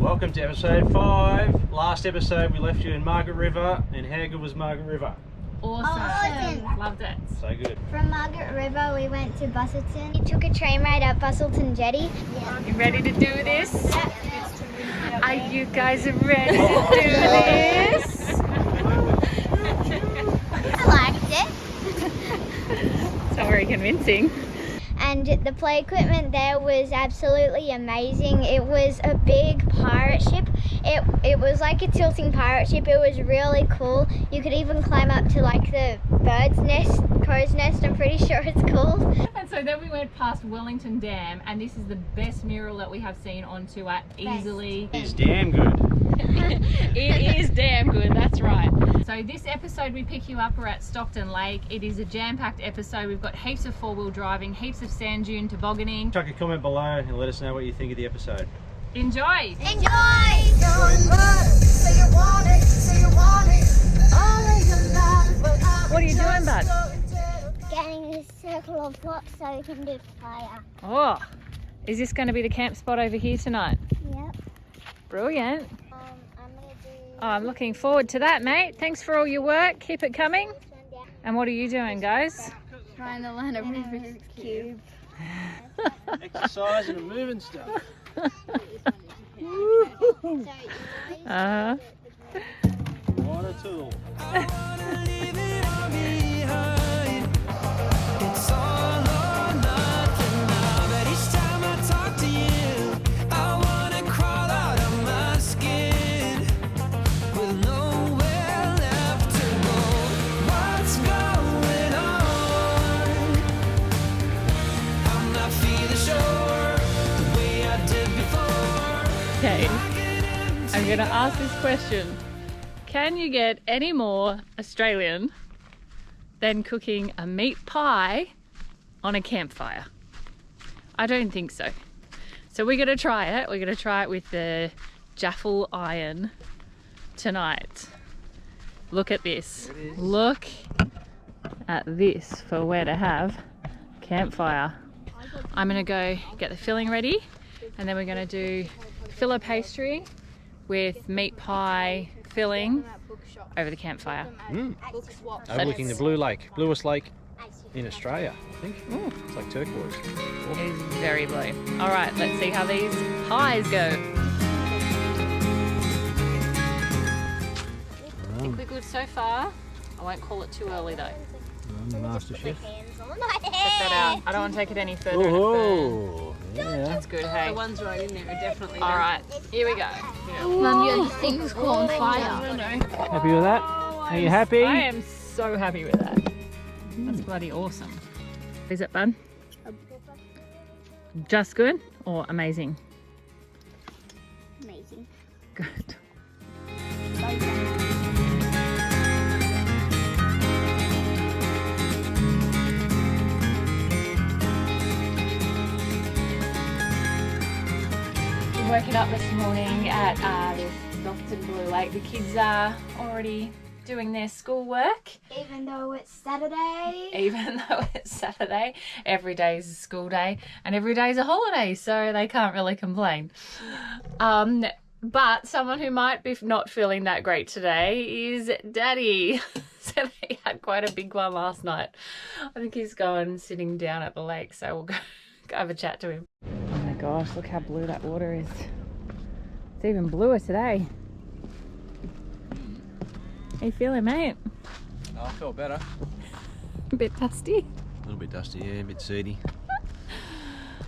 Welcome to episode 5. Last episode we left you in Margaret River, and how good was Margaret River? Awesome. Loved it. So good. From Margaret River we went to Busselton. We took a train ride up Busselton Jetty. Yeah. You ready to do this? Yeah. Are you guys ready to do this? I liked it. It's not very convincing. And the play equipment there was absolutely amazing. It was a big pirate ship. It was like a tilting pirate ship. It was really cool. You could even climb up to like the bird's nest, crow's nest, I'm pretty sure it's called. And so then we went past Wellington Dam, and this is the best mural that we have seen on tour easily. It's damn good. It is damn good, that's right. So this episode we pick you up, we're at Stockton Lake. It is a jam-packed episode. We've got heaps of four-wheel driving, heaps of sand dune tobogganing. Chuck a comment below and let us know what you think of the episode. Enjoy! Enjoy! What are you doing, bud? Getting a circle of blocks so we can do fire. Oh, is this going to be the camp spot over here tonight? Yep. Brilliant. I'm gonna do. Oh, I'm looking forward to that, mate. Thanks for all your work. Keep it coming. And what are you doing, guys? Trying to learn a Rubik's Cube. Exercise and moving stuff. What a tool. Okay, I'm going to ask this question. Can you get any more Australian than cooking a meat pie on a campfire? I don't think so. So we're going to try it. We're going to try it with the jaffle iron tonight. Look at this. Look at this for where to have campfire. I'm going to go get the filling ready, and then we're going to do filler pastry with meat pie filling over the campfire. Overlooking the blue lake, bluest lake in Australia, I think. Ooh. It's like turquoise. It is very blue. All right, let's see how these pies go. I think we're good so far. I won't call it too early though. Master chef. Check that out. I don't want to take it any further. Oh, yeah. That's good, hey. The ones right in there are definitely. All right, here we go. Mum, your thing's on fire. Happy with that? Are you happy? I am so happy with that. That's bloody awesome. Is it fun? Just good or amazing? Amazing. Good. Woken up this morning at this Stockton Blue Lake. The kids are already doing their schoolwork. Even though it's Saturday. Even though it's Saturday, every day is a school day and every day is a holiday, so they can't really complain. But someone who might be not feeling that great today is Daddy. So he had quite a big one last night. I think he's going sitting down at the lake, so we'll go have a chat to him. Oh my gosh, look how blue that water is. It's even bluer today. How you feeling, mate? Oh, I felt better. A bit dusty? A little bit dusty, yeah, a bit seedy.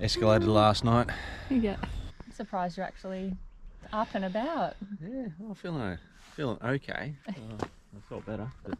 Escalated last night. Yeah. I'm surprised you're actually up and about. Yeah, I'm feeling okay. I felt better. But...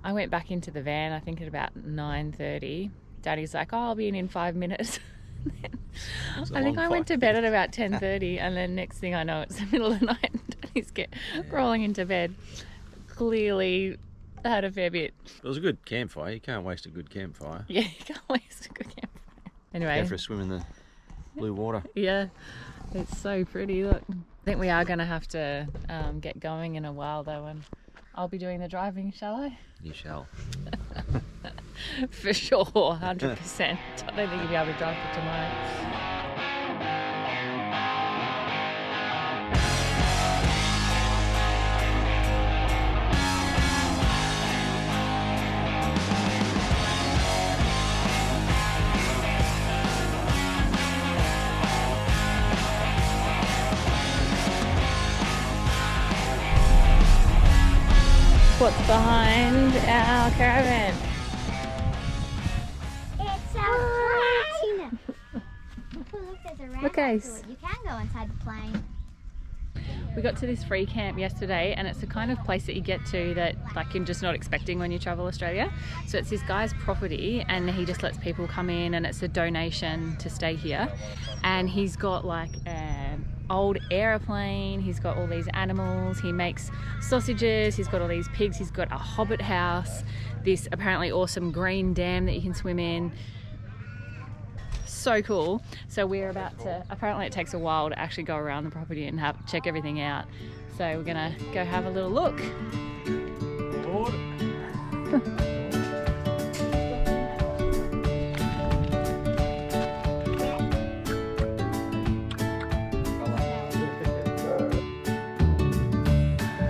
I went back into the van, I think at about 9:30. Daddy's like, oh, I'll be in 5 minutes. I think I went to bed at about 10:30, and then next thing I know, it's the middle of the night and Daddy's crawling into bed. Clearly had a fair bit. It was a good campfire. You can't waste a good campfire. Yeah, you can't waste a good campfire. Anyway. Go for a swim in the blue water. Yeah, it's so pretty, look. I think we are going to have to get going in a while though, and I'll be doing the driving, shall I? You shall. For sure, 100%. I don't think you'll be able to drive for tomorrow. what's behind our caravan. It's a plane. Look, there's a ramp Look, up to Ace. it. You can go inside the plane. We got to this free camp yesterday, and it's the kind of place that you get to that like you're just not expecting when you travel Australia. So it's this guy's property, and he just lets people come in, and it's a donation to stay here. And he's got like an old aeroplane, he's got all these animals, he makes sausages, he's got all these pigs, he's got a hobbit house, this apparently awesome green dam that you can swim in. So cool. So we're about to, apparently it takes a while to actually go around the property and check everything out. So we're gonna go have a little look.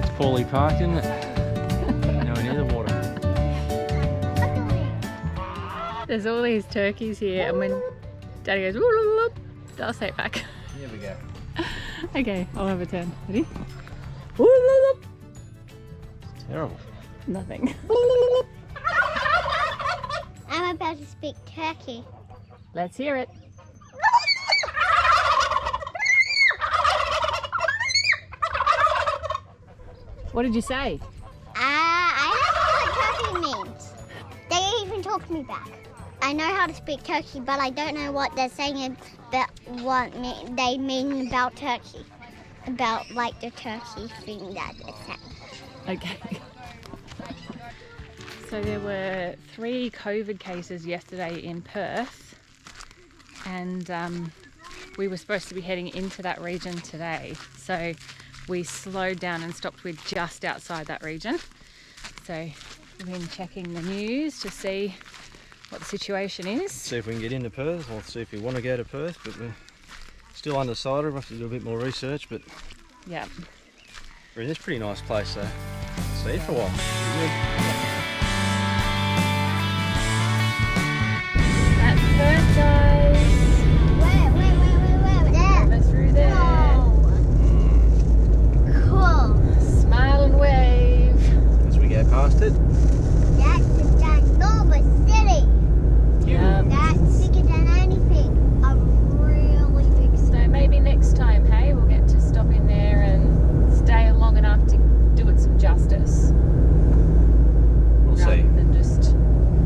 It's poorly parked, isn't it? Nowhere near the water. There's all these turkeys here, and when Daddy goes, whoop, whoop, whoop, I'll say it back. Here we go. Okay, I'll have a turn. Ready? Whoop, whoop, whoop. It's terrible. Nothing. I'm about to speak turkey. Let's hear it. What did you say? I don't know what turkey means. They even talked me back. I know how to speak Turkey, but I don't know what they're saying about what they mean about turkey. About like the turkey thing that it's saying. Okay. So there were 3 COVID cases yesterday in Perth, and we were supposed to be heading into that region today. So we slowed down and stopped. We're just outside that region. So we've been checking the news to see what the situation is. See if we can get into Perth, or see if we want to go to Perth, but we're still undecided. We'll have to do a bit more research, but Yeah. we're in this pretty nice place, so stay for a while. That's Perth, guys. Where? There. Over through there. Cool. Smile and wave. As we go past it. That's a ginormous city. Yeah. That's bigger than anything. A really big city. So maybe next time, hey, we'll get to stop in there and stay long enough to do it some justice. We'll rather see. than just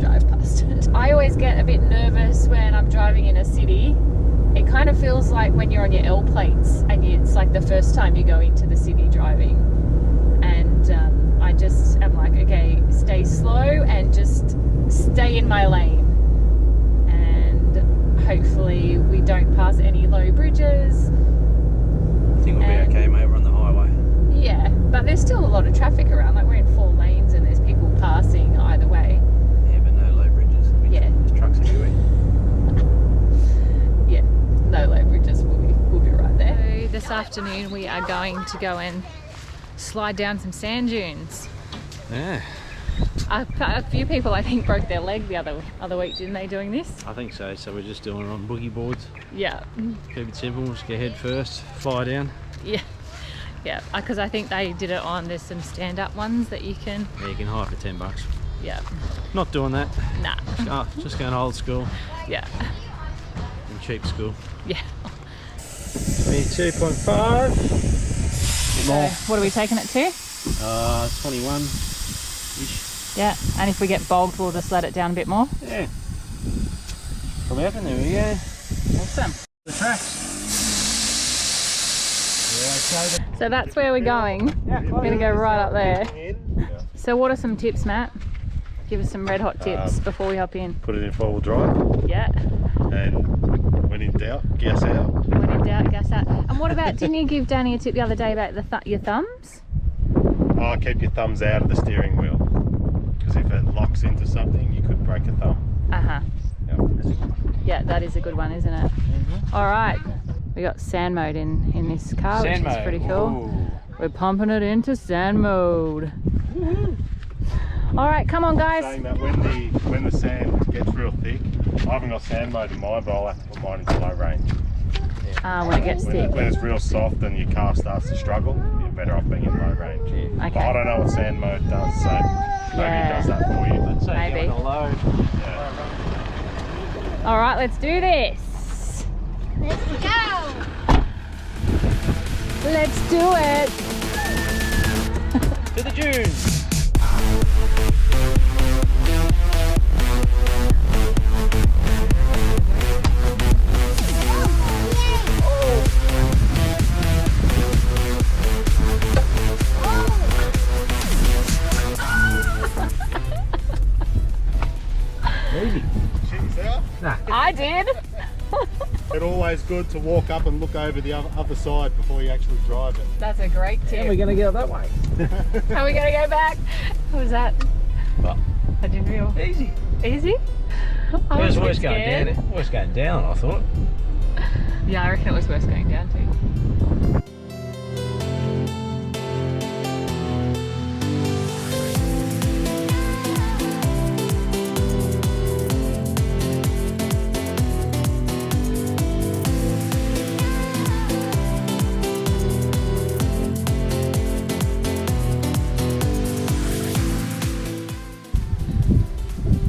drive past it. I always get a bit nervous when I'm driving in a city. It kind of feels like when you're on your L plates and it's like the first time you go into the city driving. And I just am like, okay, stay slow and just stay in my lane. And hopefully we don't pass any low bridges. I think we'll be okay, mate. We're on the highway. Yeah, but there's still a lot of traffic around. Like we're in 4 lanes and there's people passing either way. Yeah, but no low bridges. Yeah. There's trucks everywhere. Yeah, no low bridges. We'll be right there. So this afternoon we are going to go and slide down some sand dunes. Yeah, A few people I think broke their leg the other week, didn't they, doing this? I think so. So we're just doing it on boogie boards. Yeah, Keep it simple. Just get head first, fly down. yeah, yeah. Because I think they did it on. There's some stand-up ones that you can. Yeah, you can hire for $10. Yeah, Not doing that. nah. Just going old school Yeah, and cheap school. yeah. 22.5. So what are we taking it to? 21. Yeah, and if we get bogged, we'll just let it down a bit more. Yeah. Probably happen. There we go. Awesome. The tracks. So that's where we're going. We're going to go right up there. So what are some tips, Matt? Give us some red hot tips before we hop in. Put it in 4-wheel drive, Yeah. and when in doubt, gas out. When in doubt, gas out. And what about, didn't you give Danny a tip the other day about your thumbs? Oh, keep your thumbs out of the steering wheel, because if it locks into something, you could break a thumb. Uh-huh. Yep. Yeah, that is a good one, isn't it? All right. We got sand mode in this car, which is pretty cool. We're pumping it into sand mode. All right, come on, guys. Saying that when the sand gets real thick, I haven't got sand mode in mine, but I'll have to put mine into low range. Yeah, When it gets thick. When it's real soft and your car starts to struggle, you're better off being in low range. Okay. I don't know what sand mode does, so maybe it does that for you. Let's say Maybe. you're on a low. Yeah. All right, let's do this. Let's go. Let's do it. To the dunes. Easy. Cheese out. I did. It's always good to walk up and look over the other side before you actually drive it. That's a great tip. And we're going to go that way. Are we gonna go back? What was that? Well, I didn't feel easy. easy. I It was a bit worse going scared. down. Worse going down, I thought. Yeah, I reckon it was worse going down too.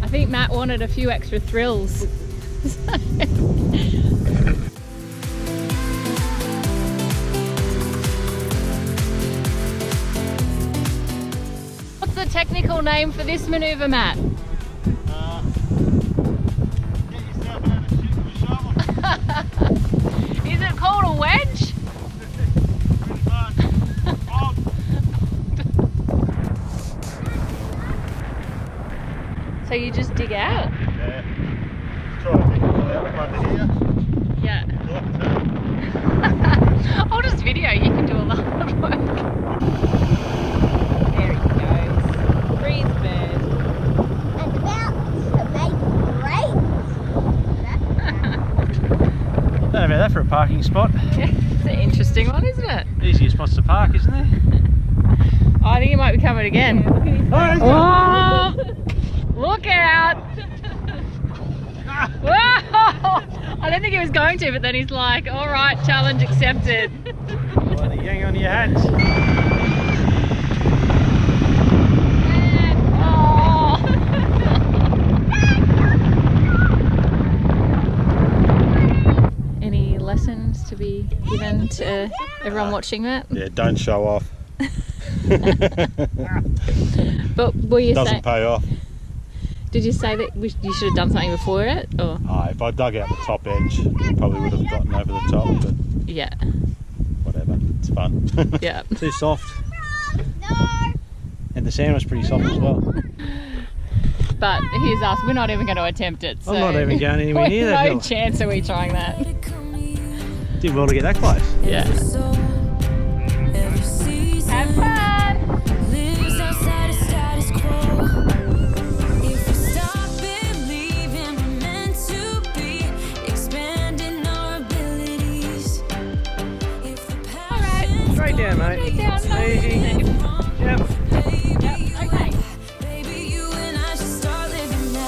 I think Matt wanted a few extra thrills. What's the technical name for this manoeuvre, Matt? Get yourself out of shit with a shovel. Is it called a wedge? Pretty much. Oh, So you just dig out? yeah. Try to dig it out under here. Yeah. Look, I'll just video, you can do all the hard work. There he goes. Breathe bird. And about to make great. Don't know about that for a parking spot. It's an interesting one, isn't it? Easier spots to park, isn't there? Oh, I think he might be coming again. Oh, look out! Whoa! I don't think he was going to, but then he's like, all right, challenge accepted. Well, you hang on to your hats. Oh. Any lessons to be given to everyone watching that? yeah, don't show off. But were you Doesn't saying? pay off. Did you say that you should have done something before it, or? If I dug out the top edge, I probably would have gotten over the top, but Yeah, whatever, it's fun. yeah. Too soft. No. And the sand was pretty soft as well. But here's us. We're not even going to attempt it. So I'm not even going anywhere near that no hill. chance are we trying that. Did well to get that close. Yeah. Have fun. Straight down, mate. Straight down, mate. Easy. Yep. Yep. Okay.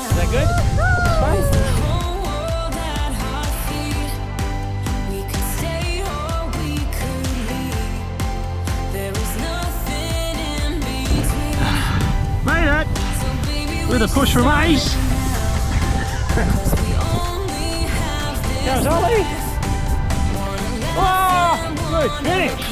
Is that good? Made it! With a push from Ace. Goes Ollie. Oh, good finish.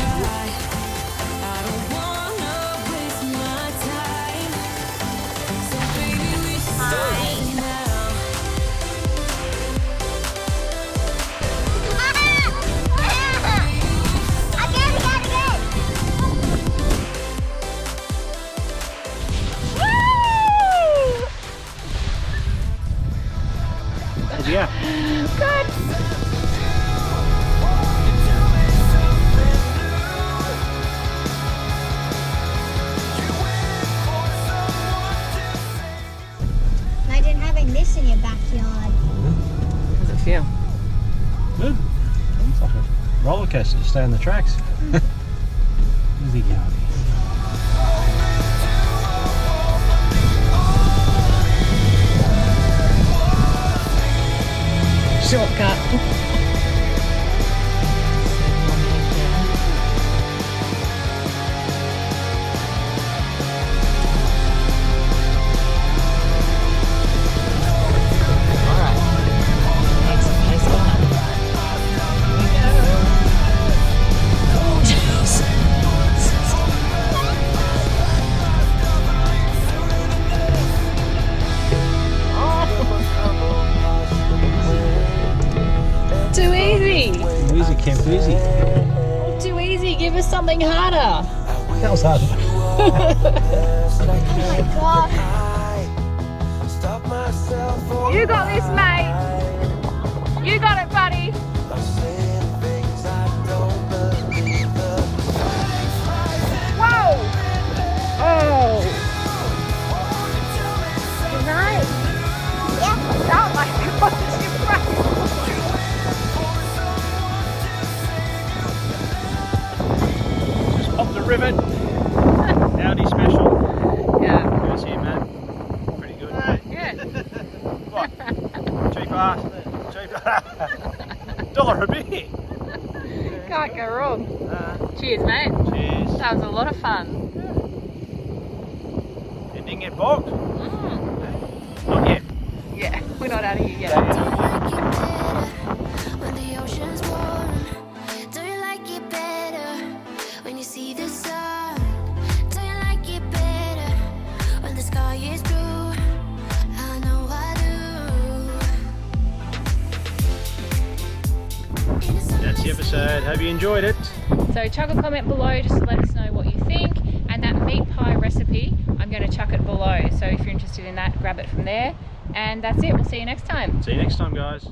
Yeah. Good. Imagine having this in your backyard. How does it feel? Good. It's like a roller coaster. You stay on the tracks. Easy going. Shortcut. too easy. Give us something harder. That was hard. Oh my god. You got this, mate. You got it, buddy. Whoa! Oh! You right? Yeah. Oh my god, you broke. Just popped the rivet. Audi special. Yeah. Goes here, man. Pretty good. Yeah. What? Cheap ass. Cheap ass. $1 a bit. Can't go wrong. Cheers, mate. Cheers. That was a lot of fun. It didn't get bogged. Mm. Not yet. Yeah, we're not out of here yet. When the ocean's warm, do you like it better when you see the sun? Do you like it better when the sky is blue? I know I do. That's the episode. Hope you enjoyed it. So chuck a comment below just to let us know what you think. And that meat pie recipe, I'm going to chuck it below. So if you're interested in that, grab it from there. And that's it. We'll see you next time. See you next time, guys.